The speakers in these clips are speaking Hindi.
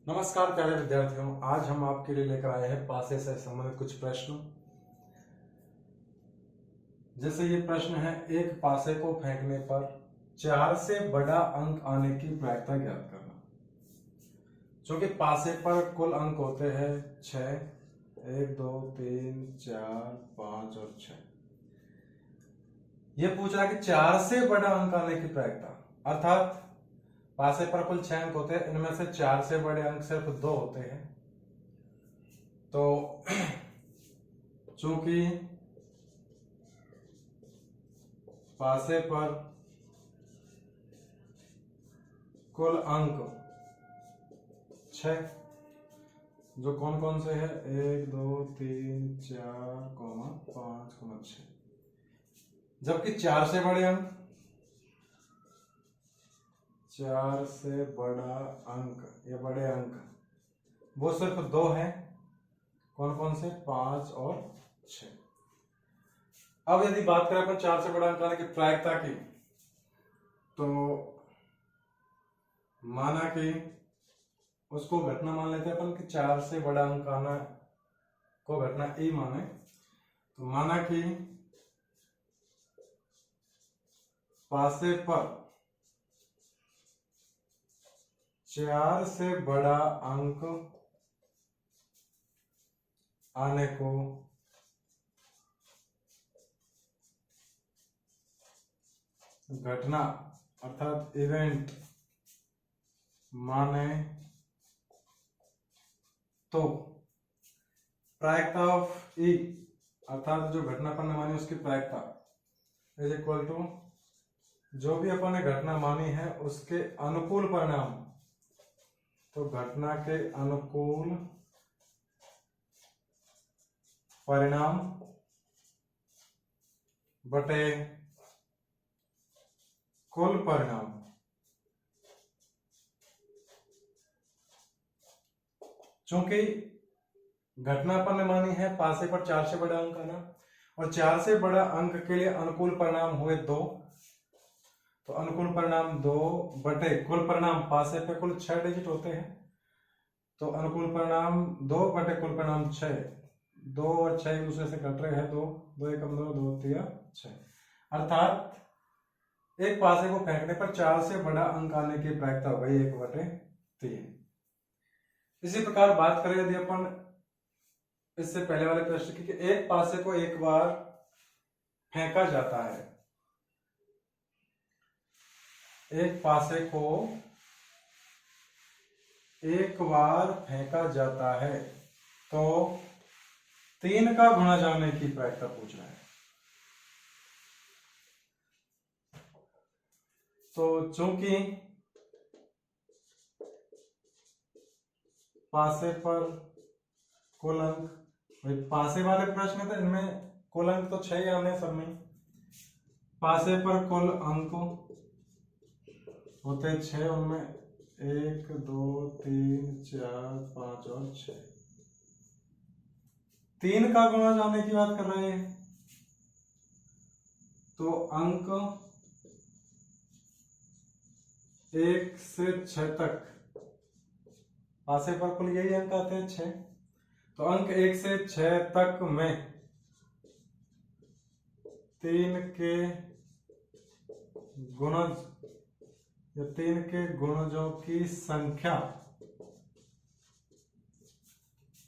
नमस्कार प्यारे विद्यार्थियों, आज हम आपके लिए लेकर आए हैं पासे से संबंधित कुछ प्रश्न। जैसे ये प्रश्न है, एक पासे को फेंकने पर 4 से बड़ा अंक आने की प्रायिकता ज्ञात करना। क्योंकि पासे पर कुल अंक होते हैं 6, 1 2 3 4 5 और 6। ये पूछ रहा है कि 4 से बड़ा अंक आने की प्रायिकता, अर्थात पासे पर कुल 6 अंक होते हैं, इनमें से 4 से बड़े अंक सिर्फ 2 होते हैं। तो चूंकि पासे पर कुल अंक 6, जो कौन कौन से है 1 2 3 4 5 6, जबकि 4 से बड़े अंक, 4 से बड़ा अंक या बड़े अंक वो सिर्फ 2 है। कौन कौन से? 5 और 6। अब यदि बात करें अपन 4 से बड़ा अंक आने की प्रायिकता की, तो माना कि उसको घटना मान लेते हैं अपन कि 4 से बड़ा अंक आना को घटना ई माने। तो माना कि पासे पर 4 से बड़ा अंक आने को घटना अर्थात इवेंट माने तो प्रायिकता ऑफ ई अर्थात जो घटना अपन ने मानी उसकी प्रायिकता इज इक्वल टू जो भी अपन ने घटना मानी है उसके अनुकूल परिणाम। तो घटना के अनुकूल परिणाम बटे कुल परिणाम। चूंकि घटना अपन ने मानी है पासे पर 4 से बड़ा अंक आना, और 4 से बड़ा अंक के लिए अनुकूल परिणाम हुए 2, तो अनुकूल परिणाम 2 बटे कुल परिणाम। पासे पे कुल 6 डिजिट होते हैं, तो अनुकूल परिणाम 2 बटे कुल परिणाम 6। 2 और 6 एक दूसरे से कट रहे हैं, 2 2 एकम 2 2 3 6, अर्थात एक पासे को फेंकने पर 4 से बड़ा अंक आने की प्रायिकता हो गई 1 बटे 3। इसी प्रकार बात करें यदि अपन इससे पहले वाले प्रश्न की, कि एक पासे को एक बार फेंका जाता है, एक पासे को एक बार फेंका जाता है, तो 3 का गुणा जाने की प्रायिकता पूछ रहा है। तो चूंकि पासे पर कुल अंक, पासे वाले प्रश्न थे इनमें कुल अंक तो 6 ही आने सब में। पासे पर कुल अंक होते 6, उनमें 1 2 3 4 5 और 6। 3 का गुणा जाने की बात कर रहे हैं, तो अंक 1 से 6 तक पासे पर कुल यही अंक आते हैं 6, तो अंक 1 से 6 तक में 3 के गुणज या 3 के गुणजों की संख्या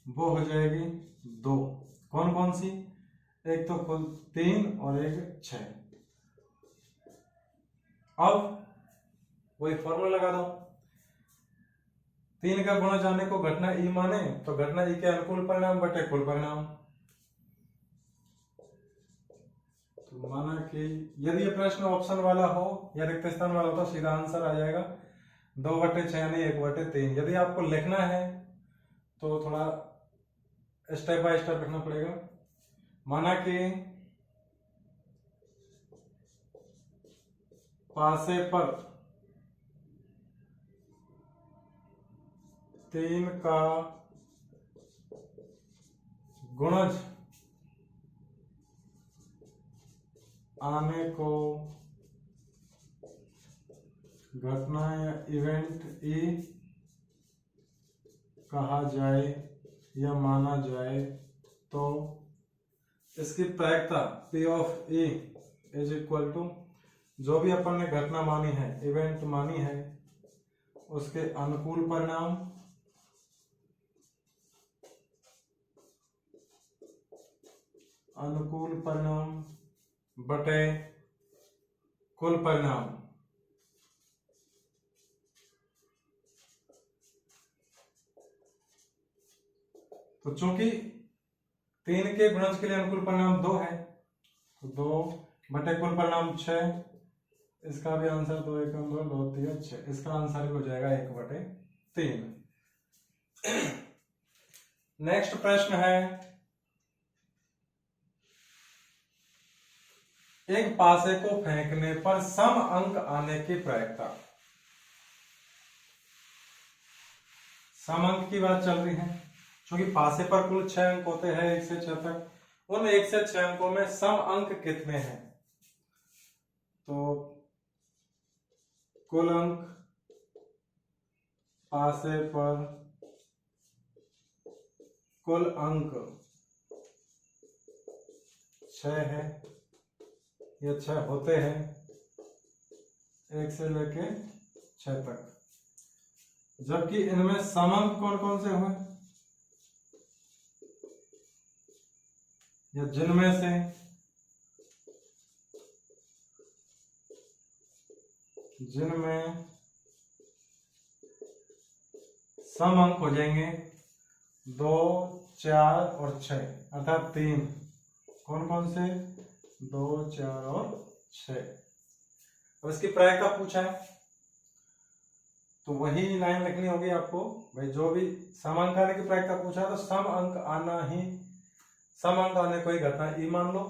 वो हो जाएगी 2। कौन कौन सी? एक तो कुल 3 और एक 6। अब वही फॉर्मूला लगा दो, 3 का गुणा जाने को घटना ई माने, तो घटना ई के अनुकूल परिणाम बटे कुल परिणाम। तो माना कि यदि ये प्रश्न ऑप्शन वाला हो या रिक्त स्थान वाला हो तो सीधा आंसर आ जाएगा 2 बटे 6 यानी 1 बटे 3। यदि आपको लिखना है तो थोड़ा स्टेप बाय स्टेप लिखना पड़ेगा। माना कि पासे पर 3 का गुणज आने को घटना या इवेंट ई कहा जाए या माना जाए तो इसकी प्रायिकता P of E is equal to जो भी अपन ने घटना मानी है, इवेंट मानी है, उसके अनुकूल परिणाम बटे कुल परिणाम। तो चूंकि 3 के गुणज के लिए अनुकूल परिणाम 2 है, तो 2 बटे कुल परिणाम 6, इसका भी आंसर 2 एकम 2 2 3 6, इसका आंसर भी हो जाएगा 1 बटे 3। नेक्स्ट प्रश्न है, एक पासे को फेंकने पर सम अंक आने की प्रायिकता। सम अंक की बात चल रही है, क्योंकि पासे पर कुल 6 अंक होते हैं 1 से 6 तक, उन 1 से 6 अंकों में सम अंक कितने हैं? तो कुल अंक पासे पर कुल अंक 6 है, ये 6 होते हैं 1 से लेके 6 तक, जबकि इनमें सम अंक कौन कौन से हुए, या जिनमें से सम अंक हो जाएंगे 2 4 और 6, अर्थात 3। कौन कौन से? 2 4 और 6। अब इसकी प्रायिकता पूछा है, तो वही लाइन लिखनी होगी आपको भाई, जो भी सम अंक आने की प्रायिकता पूछा है तो सम अंक आने कोई घटना ई मान लो।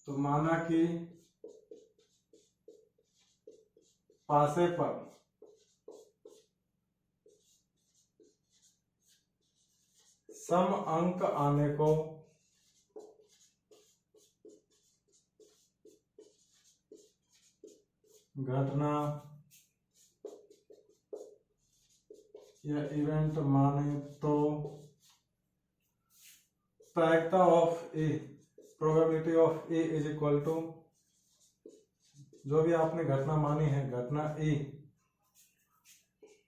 तो माना कि पासे पर सम अंक आने को घटना या इवेंट माने तो प्रायिकता of A, probability of A is equal to जो भी आपने घटना मानी है, घटना ए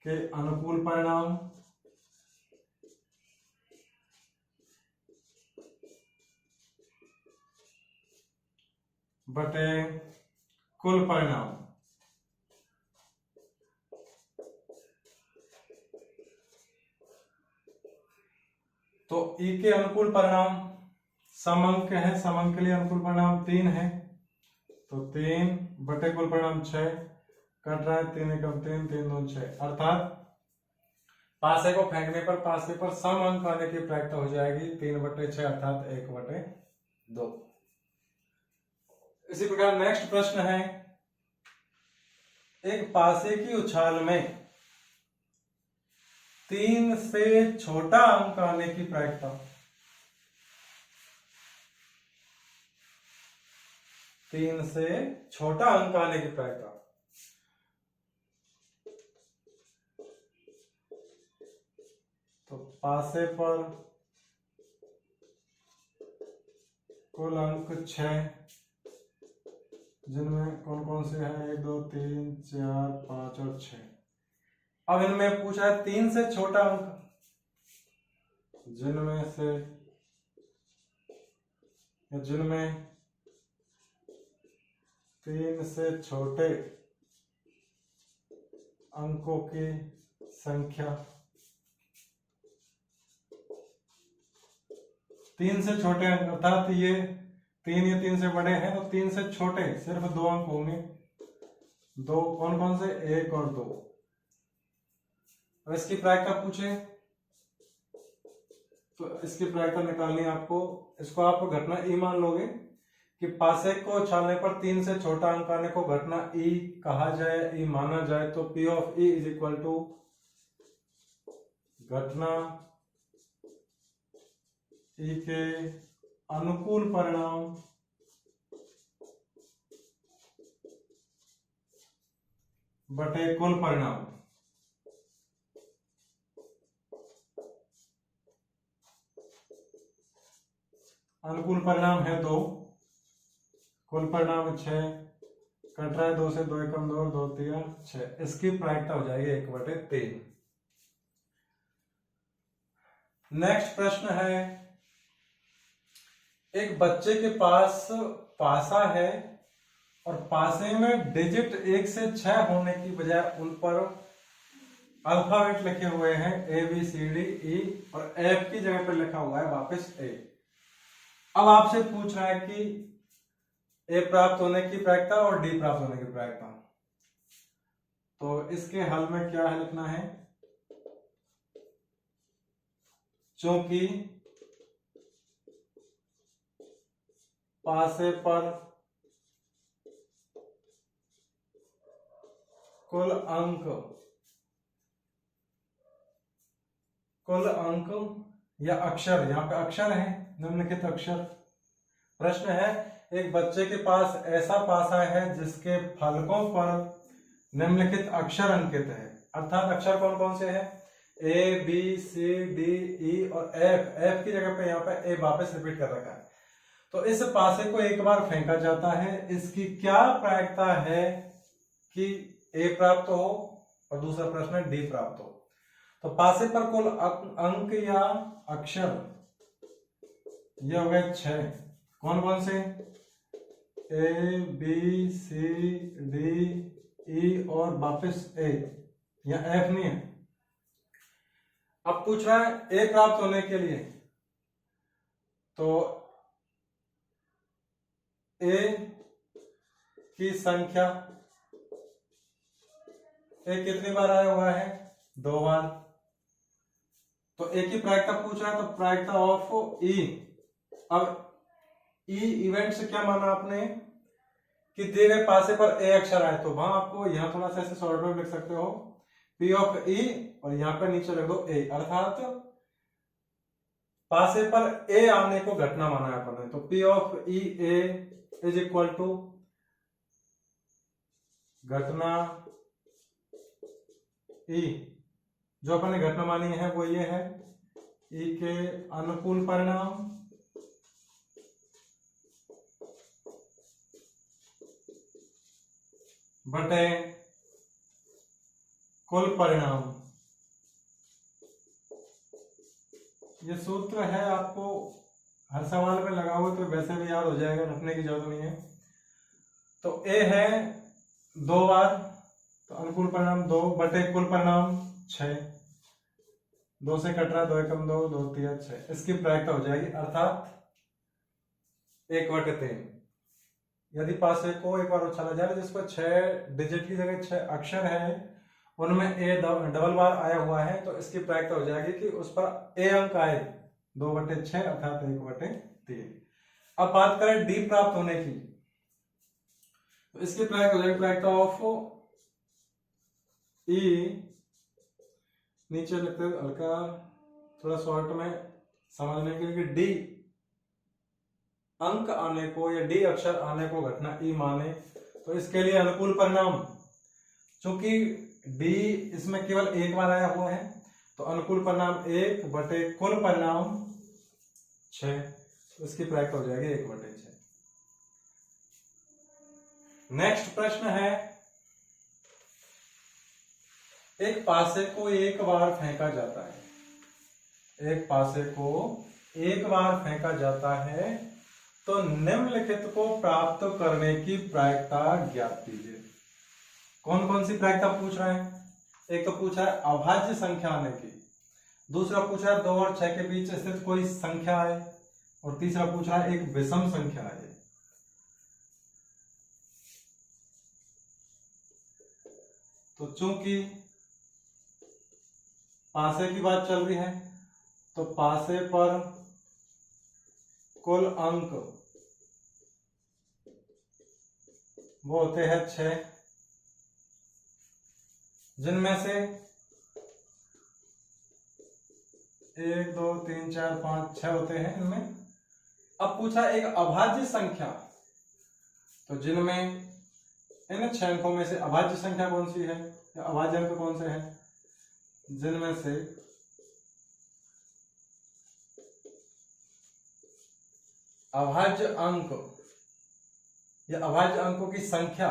के अनुकूल परिणाम बटे कुल परिणाम। तो ई के अनुकूल परिणाम सम अंक है, सम अंक के लिए अनुकूल परिणाम 3 है, तो 3 बटे कुल परिणाम 6, कट रहा है 3 एकम 3 3 2 6, अर्थात पासे को फेंकने पर पासे पर सम अंक आने की प्रायिकता हो जाएगी 3 बटे 6 अर्थात 1 बटे 2। इसी प्रकार नेक्स्ट प्रश्न है, एक पासे की उछाल में 3 से छोटा अंक आने की प्रायिकता। 3 से छोटा अंक आने की प्रायिकता। तो पासे पर कुल अंक 6, जिनमें कौन कौन से हैं 1 2 3 4 5 और 6। अब इनमें पूछा है 3 से छोटा अंक, जिनमें 3 से छोटे अंकों की संख्या। 3 से छोटे अंक अर्थात ये 3 या 3 से बड़े हैं, तो 3 से छोटे सिर्फ 2 अंक होंगे, 2 कौन कौन से 1 और 2। अब इसकी प्रायिकता पूछे तो इसकी प्रायिकता निकालनी है आपको। इसको आप घटना ई मान लोगे कि पासे को उछालने पर 3 से छोटा अंक आने को घटना ई कहा जाए, ई माना जाए, तो P of E is equal to घटना ई के अनुकूल परिणाम बटे कुल परिणाम। अनुकूल परिणाम है 2, कुल परिणाम 6, कट रहा है 2 से, 2 एकम 2, 2 तिया 6। इसकी प्रायिकता हो जाएगी 1/3। नेक्स्ट प्रश्न है, एक बच्चे के पास पासा है और पासे में डिजिट 1 से 6 होने की बजाय उन पर अल्फाबेट लिखे हुए हैं ABCDE और F की जगह पर लिखा हुआ है वापस A। अब आपसे पूछ रहा है कि A प्राप्त होने की प्रायिकता और D प्राप्त होने की प्रायिकता। तो इसके हल में क्या है लिखना है, चूंकि पासे पर कुल अंक या अक्षर, यहां पे अक्षर है, निम्नलिखित अक्षर। प्रश्न है, एक बच्चे के पास ऐसा पासा है जिसके फलकों पर निम्नलिखित अक्षर अंकित है। अर्थात अक्षर कौन कौन से हैं, ABCDE और F की जगह पे यहाँ पे A वापस रिपीट कर रखा है। तो इस पासे को एक बार फेंका जाता है, इसकी क्या प्रायिकता है कि A प्राप्त हो और दूसरा प्रश्न है D प्राप्त हो। तो पासे पर कुल अंक या अक्षर ये हो गए 6, कौन कौन से, ABCDE और वापस A, या F नहीं है। अब पूछ रहा है A प्राप्त होने के लिए, तो A की संख्या, A कितनी बार आया हुआ है, 2 बार। तो A की प्रायिकता पूछ रहा है, तो प्रायिकता ऑफ E। अब E इवेंट से क्या माना आपने कि दिए गए पासे पर A अक्षर आए, तो वहां आपको यहां थोड़ा सा ऐसे शॉर्ट में लिख सकते हो P ऑफ E और यहां पर नीचे लिख दो A। अर्थात पासे पर A आने को घटना माना है अपन ने, तो P of E A is equal to घटना E। जो अपन ने घटना मानी है वो ये है E के अनुकूल परिणाम बटे कुल परिणाम। ये सूत्र है, आपको हर सवाल में लगा हुआ तो वैसे भी याद हो जाएगा, रखने की जरूरत नहीं है। तो A है 2 बार, तो अनुकूल परिणाम 2 बटे कुल परिणाम 6, 2 से कट रहा है, 2 एकम 2, 2 तिया 6। इसकी प्रायिकता हो जाएगी अर्थात 1/3। यदि पासे को एक बार उछाला जाए जिसको 6 डिजिट की जगह 6 अक्षर है, उनमें A डबल बार आया हुआ है, तो इसकी प्रायिकता हो जाएगी कि उस पर A अंक आए 2/6 अर्थात 1/3। अब बात करें D प्राप्त होने की, तो इसकी प्रायिकता हो जाएगी प्रायिकता ऑफ E, नीचे लिखते हैं हल्का थोड़ा शॉर्ट में समझने के लिए, D अंक आने को या D अक्षर आने को घटना E माने। तो इसके लिए अनुकूल परिणाम, चूंकि D इसमें केवल एक बार आया हुआ है, तो अनुकूल परिणाम 1 बटे कुल परिणाम 6, इसकी प्रायिकता हो जाएगी 1/6। नेक्स्ट प्रश्न है, एक पासे को एक बार फेंका जाता है, एक पासे को एक बार फेंका जाता है, तो निम्नलिखित को प्राप्त करने की प्रायिकता ज्ञात कीजिए। कौन कौन सी प्रायिकता पूछ रहे हैं, एक तो पूछा है अभाज्य संख्या आने की, दूसरा पूछा है 2 और 6 के बीच स्थित कोई संख्या है, और तीसरा पूछा है एक विषम संख्या है। तो चूंकि पासे की बात चल रही है, तो पासे पर कुल अंक वो होते हैं 6, जिनमें से 1 2 3 4 5 6 होते हैं इनमें। अब पूछा एक अभाज्य संख्या, तो जिनमें इन 6 अंकों में से अभाज्य संख्या कौन सी है या अभाज्य अंक कौन से हैं, जिनमें से अभाज्य अंक या अभाज्य अंकों की संख्या,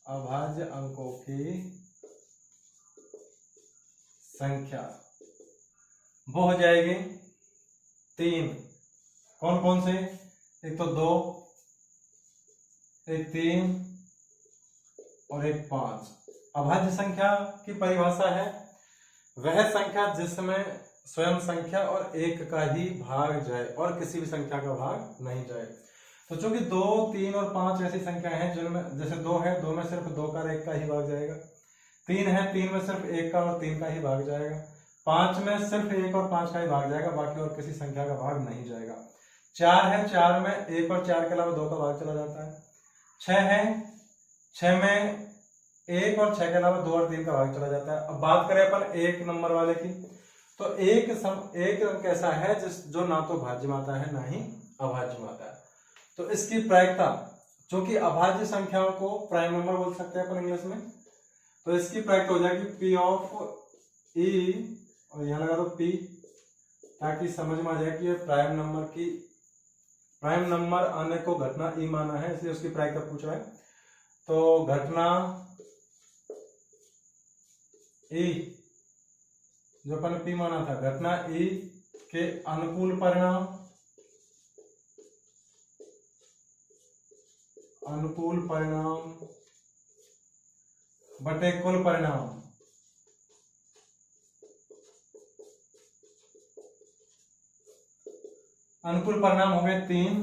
अभाज्य अंकों की संख्या वो हो जाएगी 3। कौन कौन से? एक तो 2, एक 3 और एक 5। अभाज्य संख्या की परिभाषा है वह संख्या जिसमें स्वयं संख्या और एक का ही भाग जाए और किसी भी संख्या का भाग नहीं जाए। तो चूंकि 2, 3 और 5 ऐसी संख्या हैं जिनमें जैसे 2 है, 2 में सिर्फ 2 का और 1 का ही भाग जाएगा। 3 है, 3 में सिर्फ 1 का और 3 का ही भाग जाएगा। 5 में सिर्फ 1 और 5 का ही भाग जाएगा, बाकी और किसी संख्या का भाग नहीं जाएगा। 4 है, 4 में 1 और 4 के अलावा 2 का भाग चला जाता है। 6 है, 6 में 1 और 6 के अलावा 2 और 3 का भाग चला जाता है। अब बात करें अपन 1 नंबर वाले की, तो एक अंक ऐसा है जो ना तो भाज्य में आता है ना ही अभाज्य में आता है। तो इसकी प्रायिकता, जो कि अभाज्य संख्याओं को प्राइम नंबर बोल सकते हैं अपन इंग्लिश में, तो इसकी प्रायिकता हो जाएगी P ऑफ E, और यहां लगा दो P ताकि समझ में आ जाए कि ये प्राइम नंबर आने को घटना E माना है, इसलिए उसकी प्रायिकता पूछ रहा है। तो घटना E जो अपन P माना था, घटना E के अनुकूल परिणाम बटे कुल परिणाम, अनुकूल परिणाम हो गए 3,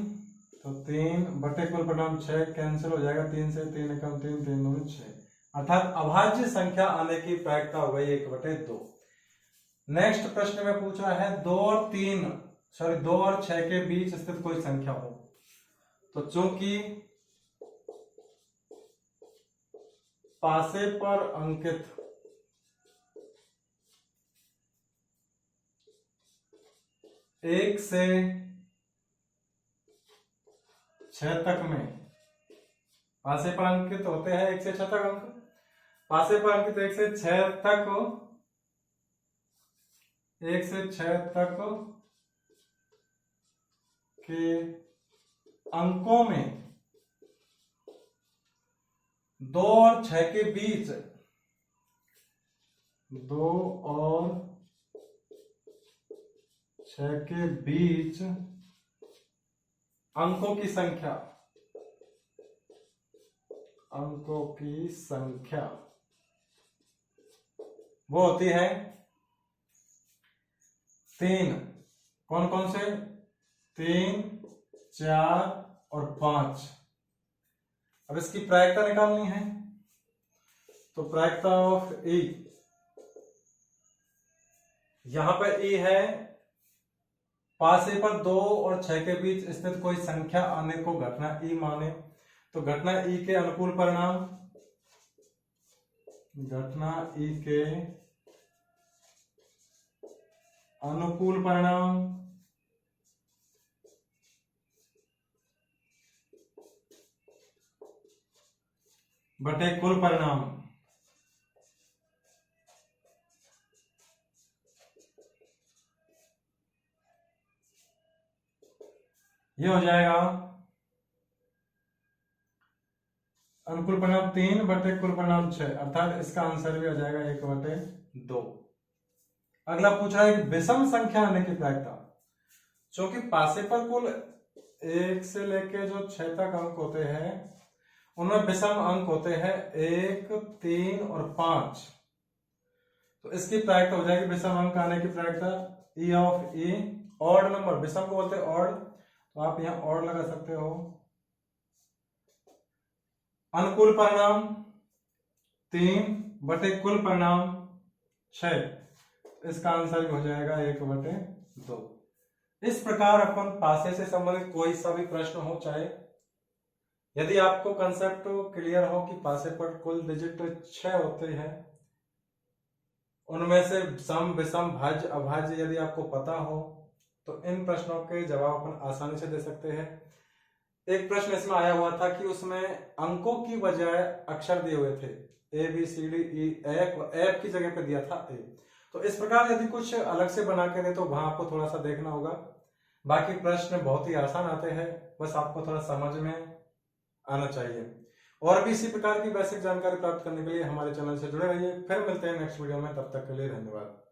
तो 3 बटे कुल परिणाम 6, कैंसिल हो जाएगा 3 से, 3 एकम 3, 3 दूनी 6, अर्थात अभाज्य संख्या आने की प्रायिकता हो गई 1/2। नेक्स्ट प्रश्न में पूछा है 2 और 6 के बीच स्थित कोई संख्या हो। तो चूंकि पासे पर अंकित एक से 6 तक में, पासे पर अंकित होते हैं 1 से 6 तक अंक, पासे पर अंकित 1 से 6 तक के अंकों में 2 और 6 के बीच, 2 और 6 के बीच अंकों की संख्या वो होती है 3। कौन कौन से? 3, 4 और 5। अब इसकी प्रायिकता निकालनी है, तो प्रायिकता ऑफ E, यहां पर E है पासे पर 2 और 6 के बीच स्थित कोई संख्या आने को घटना E माने, तो घटना E के अनुकूल परिणाम, घटना E के अनुकूल परिणाम बटे कुल परिणाम, ये हो जाएगा अनुकूल परिणाम 3 बटे कुल परिणाम 6, अर्थात इसका आंसर भी हो जाएगा 1/2। अगला पूछ रहा है विषम संख्या आने की प्रायिकता। क्योंकि पासे पर कुल 1 से लेके जो 6 तक अंक होते हैं उनमें विषम अंक होते हैं 1, 3 और 5, तो इसकी प्रायिकता हो जाएगी विषम अंक आने की प्रायिकता E of E, odd number, विषम को बोलते हैं ऑड, तो आप यहां ऑड लगा सकते हो। अनुकूल परिणाम 3 बटे कुल परिणाम 6, इसका आंसर हो जाएगा 1/2। इस प्रकार अपन पासे से संबंधित कोई सा भी प्रश्न हो, चाहे यदि आपको कंसेप्ट क्लियर हो कि पासे पर कुल डिजिट 6 होते हैं, उनमें से सम, विषम, भाज्य, अभाज्य यदि आपको पता हो तो इन प्रश्नों के जवाब अपन आसानी से दे सकते हैं। एक प्रश्न इसमें आया हुआ था कि उसमें अंकों की बजाय अक्षर दिए हुए थे ABCDE, F की जगह पे दिया था A। तो इस प्रकार यदि कुछ अलग से बना के दे तो वहां आपको थोड़ा सा देखना होगा। बाकी प्रश्न बहुत ही आसान आते हैं, बस आपको थोड़ा समझ में आना चाहिए। और भी इसी प्रकार की बेसिक जानकारी प्राप्त करने के लिए हमारे चैनल से जुड़े रहिए। फिर मिलते हैं नेक्स्ट वीडियो में, तब तक के लिए धन्यवाद।